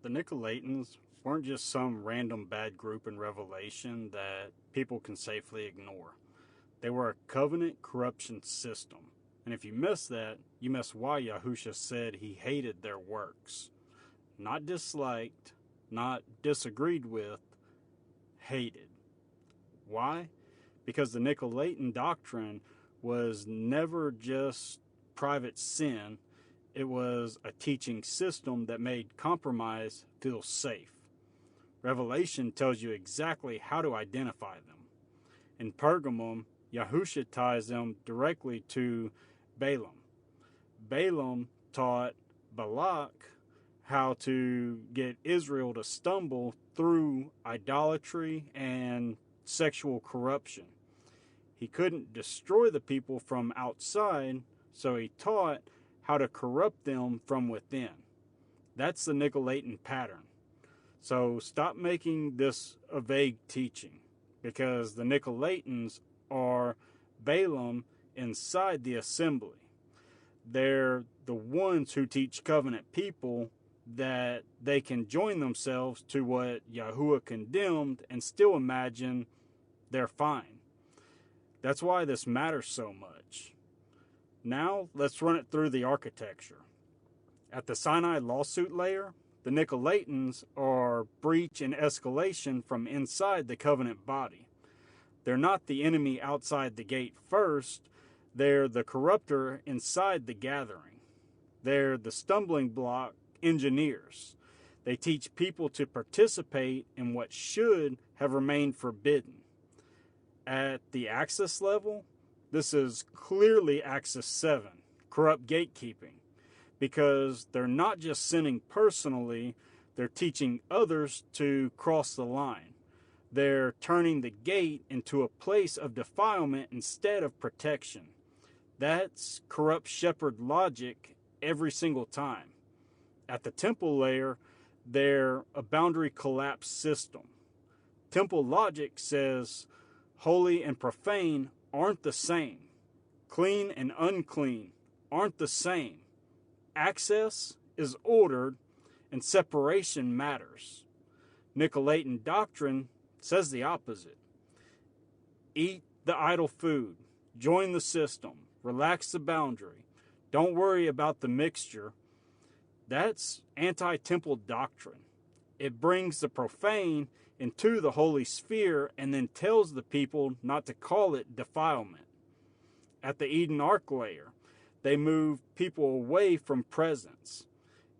The Nicolaitans weren't just some random bad group in Revelation that people can safely ignore. They were a covenant corruption system. And if you miss that, you miss why Yahusha said he hated their works. Not disliked, not disagreed with, hated. Why? Because the Nicolaitan doctrine was never just private sin. It was a teaching system that made compromise feel safe. Revelation tells you exactly how to identify them. In Pergamum, Yahusha ties them directly to Balaam. Balaam taught Balak how to get Israel to stumble through idolatry and sexual corruption. He couldn't destroy the people from outside, so he taught how to corrupt them from within. That's the Nicolaitan pattern. So stop making this a vague teaching, because the Nicolaitans are Balaam inside the assembly. They're the ones who teach covenant people that they can join themselves to what Yahuwah condemned and still imagine they're fine. That's why this matters so much. Now, let's run it through the architecture. At the Sinai lawsuit layer, the Nicolaitans are breach and escalation from inside the covenant body. They're not the enemy outside the gate first. They're the corrupter inside the gathering. They're the stumbling block engineers. They teach people to participate in what should have remained forbidden. At the Axis level, this is clearly Axis 7, corrupt gatekeeping, because they're not just sinning personally, they're teaching others to cross the line. They're turning the gate into a place of defilement instead of protection. That's corrupt shepherd logic every single time. At the temple layer, they're a boundary collapse system. Temple logic says holy and profane aren't the same. Clean and unclean aren't the same. Access is ordered and separation matters. Nicolaitan doctrine says the opposite. Eat the idol food, join the system, relax the boundary, don't worry about the mixture. That's anti-temple doctrine. It brings the profane into the holy sphere and then tells the people not to call it defilement. At the Eden Ark layer, they move people away from presence.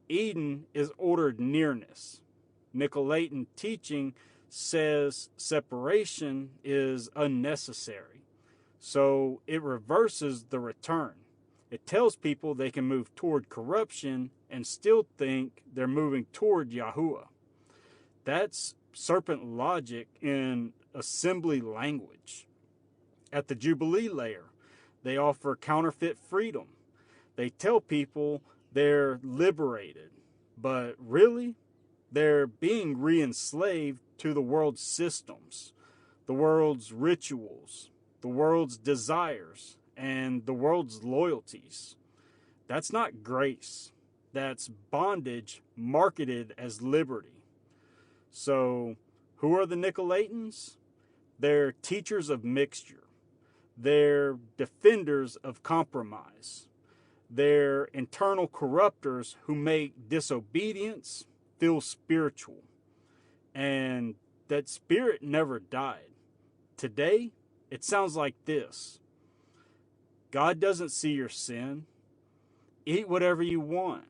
Eden is ordered nearness. Nicolaitan teaching says separation is unnecessary. So it reverses the return. It tells people they can move toward corruption and still think they're moving toward Yahuwah. That's serpent logic in assembly language. At the Jubilee layer, they offer counterfeit freedom. They tell people they're liberated, but really, they're being re-enslaved to the world's systems, the world's rituals, the world's desires, and the world's loyalties. That's not grace. That's bondage marketed as liberty. So, who are the Nicolaitans? They're teachers of mixture. They're defenders of compromise. They're internal corruptors who make disobedience feel spiritual. And that spirit never died. Today, it sounds like this. God doesn't see your sin. Eat whatever you want.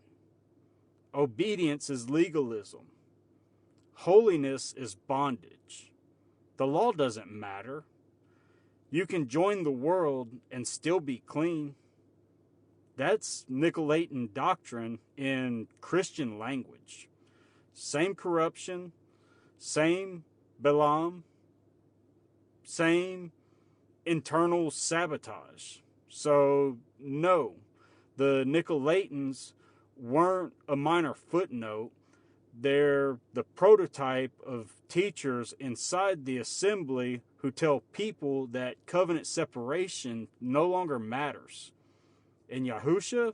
Obedience is legalism. Holiness is bondage. The law doesn't matter. You can join the world and still be clean. That's Nicolaitan doctrine in Christian language. Same corruption, same Balaam, same internal sabotage. So, no, the Nicolaitans weren't a minor footnote. They're the prototype of teachers inside the assembly who tell people that covenant separation no longer matters. And Yahusha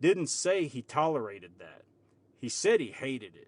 didn't say he tolerated that. He said he hated it.